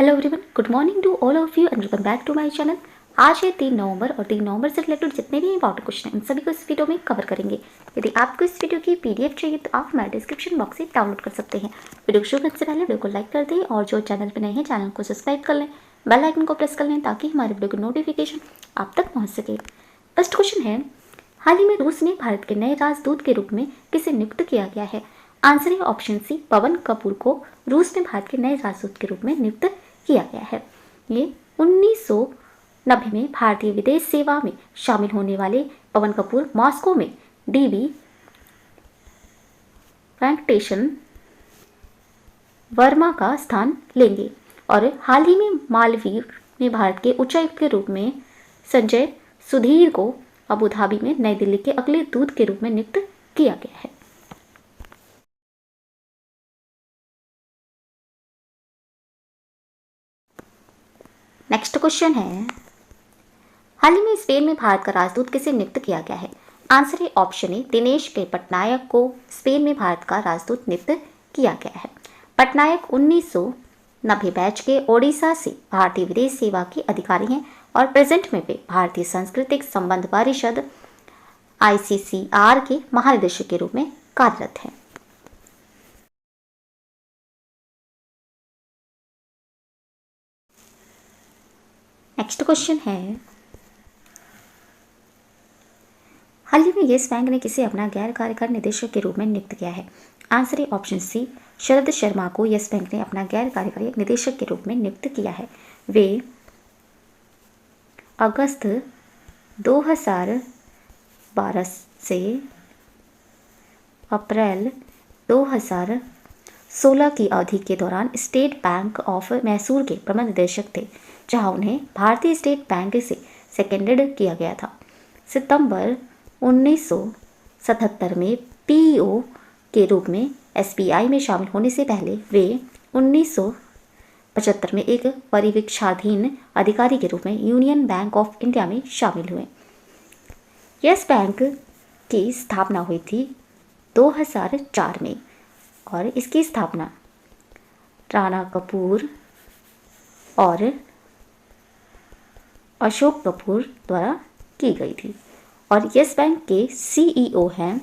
Hello everyone, good morning to all of you and welcome back to my channel. आज है 3 नवंबर और 3 नवंबर से related जितने भी इंपॉर्टेंट क्वेश्चन हैं उन सभी को इस वीडियो में कवर करेंगे। यदि आपको इस वीडियो की पीडीएफ चाहिए तो आप हमारे डिस्क्रिप्शन बॉक्स से डाउनलोड कर सकते हैं। वीडियो शुरू करने से पहले वीडियो को लाइक कर दें और जो चैनल पर नए हैं चैनल को सब्सक्राइब कर लें, बेल आइकन को प्रेस कर लें ताकि हमारे वीडियो की नोटिफिकेशन आप तक पहुँच सके। फर्स्ट क्वेश्चन है, हाल ही में रूस ने भारत के नए राजदूत के रूप में किसे नियुक्त किया गया है? आंसर है ऑप्शन सी, पवन कपूर को रूस में भारत के नए राजदूत के रूप में नियुक्त किया गया है। ये 1990 में भारतीय विदेश सेवा में शामिल होने वाले पवन कपूर मॉस्को में डीबी वेंकटेशन वर्मा का स्थान लेंगे और हाल ही में मालदीव में भारत के उच्चायुक्त के रूप में संजय सुधीर को अबू धाबी में नई दिल्ली के अगले दूत के रूप में नियुक्त किया गया है। नेक्स्ट क्वेश्चन है, हाल ही में स्पेन में भारत का राजदूत किसे नियुक्त किया गया है? आंसर है ऑप्शन ए, दिनेश के पटनायक को स्पेन में भारत का राजदूत नियुक्त किया गया है। पटनायक 1990 बैच के ओडिशा से भारतीय विदेश सेवा के अधिकारी हैं और प्रेजेंट में वे भारतीय सांस्कृतिक संबंध परिषद ICCR के महानिदेशक के रूप में कार्यरत हैं। नेक्स्ट क्वेश्चन है, हाल ही में येस बैंक ने किसे अपना गैर कार्यकारी निदेशक के रूप में नियुक्त किया है? आंसर है ऑप्शन सी, शरद शर्मा को येस बैंक ने अपना गैर कार्यकारी निदेशक के रूप में नियुक्त किया है। वे अगस्त 2012 से अप्रैल 2016 की अवधि के दौरान स्टेट बैंक ऑफ मैसूर के प्रबंध निदेशक थे, जहां उन्हें भारतीय स्टेट बैंक से सेकेंडेड किया गया था। सितंबर 1977 में PEO के रूप में SBI में शामिल होने से पहले वे 1975 में एक परिवीक्षाधीन अधिकारी के रूप में यूनियन बैंक ऑफ इंडिया में शामिल हुए। यस बैंक की स्थापना हुई थी 2004 में और इसकी स्थापना राणा कपूर और अशोक कपूर द्वारा की गई थी और यस बैंक के CEO हैं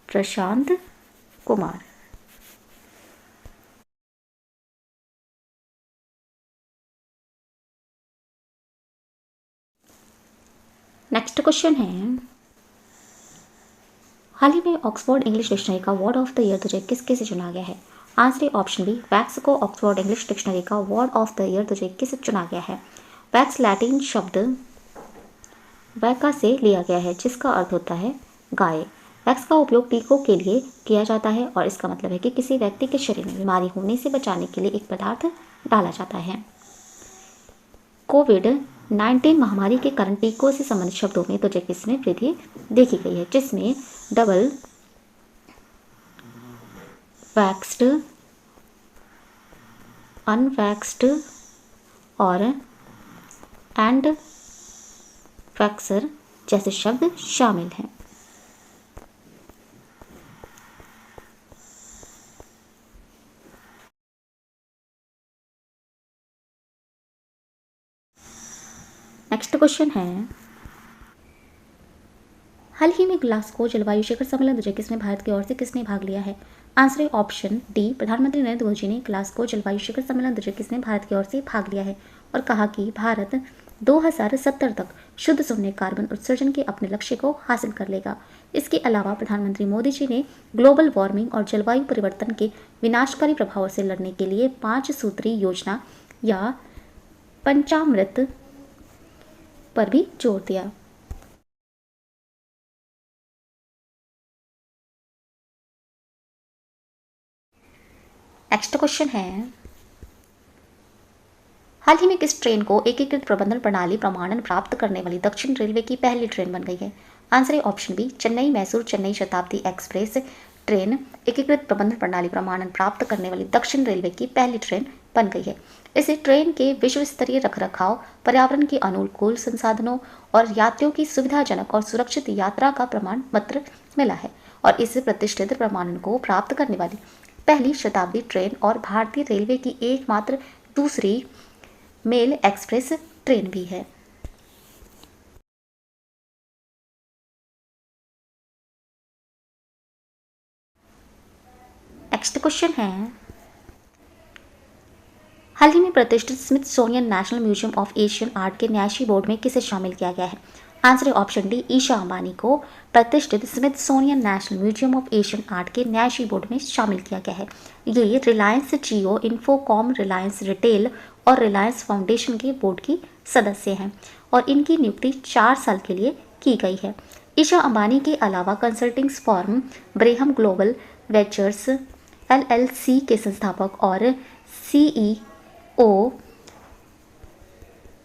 प्रशांत कुमार। नेक्स्ट क्वेश्चन है, हाल ही में ऑक्सफोर्ड इंग्लिश डिक्शनरी का वर्ड ऑफ द ईयर 2021 किसे चुना गया है? आंसर है ऑप्शन बी, वैक्स को ऑक्सफोर्ड इंग्लिश डिक्शनरी का वर्ड ऑफ द ईयर 2021 चुना गया है। वैक्स लैटिन शब्द वैका से लिया गया है जिसका अर्थ होता है गाय। वैक्स का उपयोग टीकों के लिए किया जाता है और इसका मतलब है कि किसी व्यक्ति के शरीर में बीमारी होने से बचाने के लिए एक पदार्थ डाला जाता है। कोविड-19 महामारी के कारण टीकों से संबंधित शब्दों में 2021 में वृद्धि देखी गई है, जिसमें डबल वैक्स्ड, अनवैक्स्ड और एंड वैक्सर जैसे शब्द शामिल हैं। नेक्स्ट क्वेश्चन है, हाल ही में ग्लासगो जलवायु शिखर सम्मेलन 2021 में भारत की ओर से किसने भाग लिया है? आंसर है ऑप्शन डी, प्रधानमंत्री नरेंद्र मोदी ने ग्लासगो जलवायु शिखर सम्मेलन 2021 में भारत की ओर से भाग लिया है और कहा कि भारत 2070 तक शुद्ध शून्य कार्बन उत्सर्जन के अपने लक्ष्य को हासिल कर लेगा। इसके अलावा प्रधानमंत्री मोदी जी ने ग्लोबल वार्मिंग और जलवायु परिवर्तन के विनाशकारी प्रभावों से लड़ने के लिए 5 सूत्री योजना या पंचामृत पर भी जोर दिया। नेक्स्ट क्वेश्चन है, हाल ही में किस ट्रेन को एकीकृत प्रबंधन प्रणाली प्रमाणन प्राप्त करने वाली दक्षिण रेलवे की पहली ट्रेन बन गई है? आंसर है ऑप्शन बी, चेन्नई मैसूर चेन्नई शताब्दी एक्सप्रेस ट्रेन एकीकृत प्रबंधन प्रणाली प्रमाणन प्राप्त करने वाली दक्षिण रेलवे की पहली ट्रेन बन गई है। इसे ट्रेन के विश्व स्तरीय रखरखाव, पर्यावरण के अनुकूल संसाधनों और यात्रियों की सुविधाजनक और सुरक्षित यात्रा का प्रमाण पत्र मिला है और इस प्रतिष्ठित प्रमाणन को प्राप्त करने वाली पहली शताब्दी ट्रेन और भारतीय रेलवे की एकमात्र दूसरी मेल एक्सप्रेस ट्रेन भी है। नेक्स्ट क्वेश्चन है, हाल ही में प्रतिष्ठित Smithsonian national museum of Asian art के न्यासी बोर्ड में किसे शामिल किया गया है? आंसर है ऑप्शन डी, ईशा अंबानी को प्रतिष्ठित Smithsonian national museum of Asian art के न्यासी बोर्ड में शामिल किया गया है। ये रिलायंस जियो, इन्फोकॉम, रिलायंस रिटेल और रिलायंस फाउंडेशन के बोर्ड की सदस्य हैं और इनकी नियुक्ति 4 साल के लिए की गई है। ईशा अंबानी के अलावा consulting firm Brahm Global Ventures LLC के संस्थापक और CEO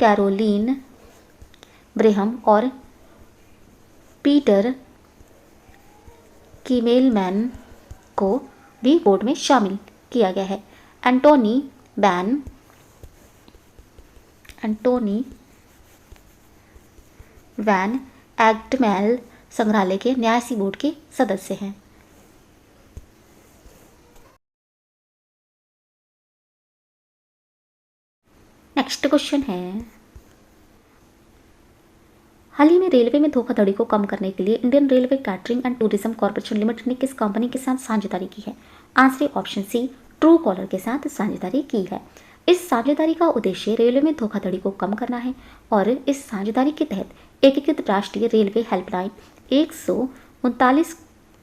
कैरोलीन ब्रेहम और पीटर कीमेलमैन को भी बोर्ड में शामिल किया गया है। एंटोनी वैन एग्टमेल संग्रहालय के न्यासी बोर्ड के सदस्य हैं। नेक्स्ट क्वेश्चन है, हाल ही में रेलवे में धोखाधड़ी को कम करने के लिए Indian Railway Catering and Tourism Corporation Limited ने किस कंपनी के साथ साझेदारी की है? Answer option C, Truecaller के साथ साझेदारी की है। इस साझेदारी का उद्देश्य रेलवे में धोखाधड़ी को कम करना है और इस साझेदारी के तहत एकीकृत राष्ट्रीय railway helpline 139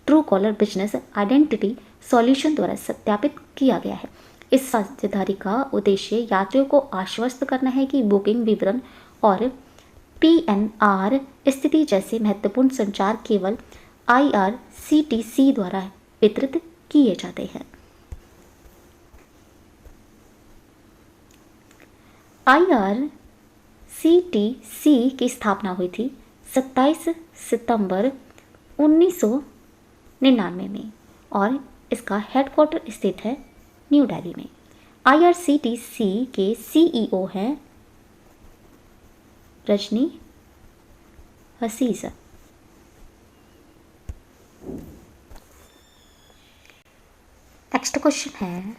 true collar business identity solution द्वारा सत्यापित किया गया है। इस साझेदारी का उद्देश्य यात्रियों को आश्वस्त करना है कि बुकिंग विवरण और PNR स्थिति जैसे महत्वपूर्ण संचार केवल IRCTC द्वारा वितरित किए जाते हैं। IRCTC की स्थापना हुई थी 27 सितंबर 1999 में और इसका हेडक्वार्टर स्थित है न्यू दिल्ली में। IRCTC के CEO हैं रजनी हसीजा। नेक्स्ट क्वेश्चन है,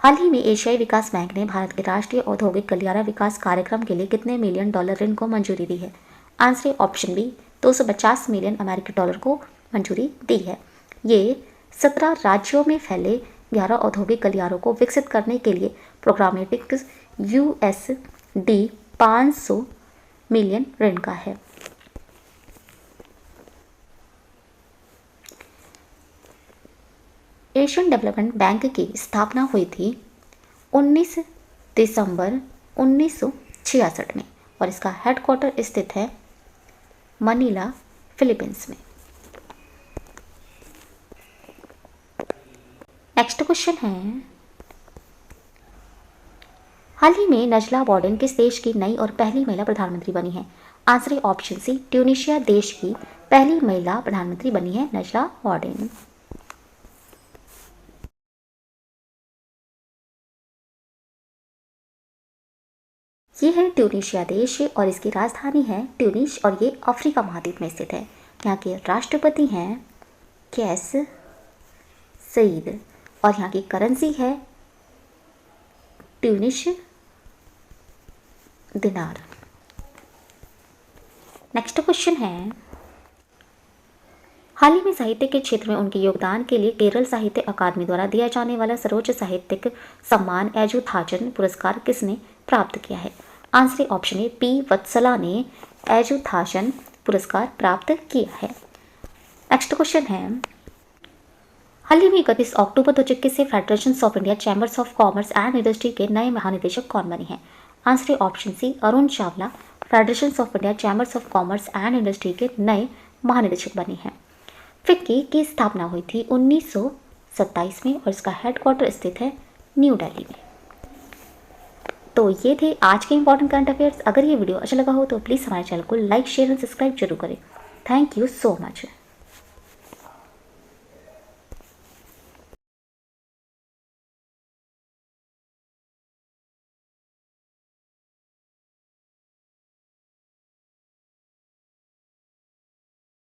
हाल ही में एशियाई विकास बैंक ने भारत के राष्ट्रीय औद्योगिक गलियारा विकास कार्यक्रम के लिए कितने मिलियन डॉलर ऋण को मंजूरी दी है? आंसर ऑप्शन बी, 250 मिलियन अमेरिकी डॉलर को मंजूरी दी है। ये 17 राज्यों में फैले 11 औद्योगिक गलियारों को विकसित करने के लिए प्रोग्रामेटिक USD 500 मिलियन ऋण का है। एशियन डेवलपमेंट बैंक की स्थापना हुई थी 19 दिसंबर 1966 में और इसका हेडक्वार्टर स्थित है मनीला, फिलीपींस में। नेक्स्ट क्वेश्चन है, हाल ही में नजला बोर्डेन किस देश की नई और पहली महिला प्रधानमंत्री बनी है? आंसर ऑप्शन सी, ट्यूनीशिया देश की पहली महिला प्रधानमंत्री बनी है नजला बोर्डेन। ये है ट्यूनीशिया देश और इसकी राजधानी है ट्यूनिस और ये अफ्रीका महाद्वीप में स्थित है। यहाँ के राष्ट्रपति हैं कैस सईद और यहाँ की करेंसी है ट्यूनिश दिनार। नेक्स्ट क्वेश्चन है, हाल ही में साहित्य के क्षेत्र में उनके योगदान के लिए केरल साहित्य अकादमी द्वारा दिया जाने वाला सर्वोच्च साहित्यिक सम्मान एजुथाचन पुरस्कार किसने प्राप्त किया है? आंसर ऑप्शन ए, P वत्सला ने एजुथाचन पुरस्कार प्राप्त किया है। नेक्स्ट क्वेश्चन है, हाल ही में 31 अक्टूबर 2021 से Federation of India Chambers of Commerce and Industry के नए महानिदेशक कौन बने हैं? Answer option C, Arun Chawla Federation of India Chambers of Commerce and Industry के नए महानिदेशक बने हैं। फिक्की की स्थापना हुई थी 1927 में और इसका हेडक्वार्टर स्थित है न्यू दिल्ली में। तो ये थे आज के इंपॉर्टेंट करंट अफेयर्स। अगर ये वीडियो अच्छा लगा हो तो प्लीज़ हमारे चैनल को लाइक, शेयर एंड सब्सक्राइब जरूर करें। Thank you so much.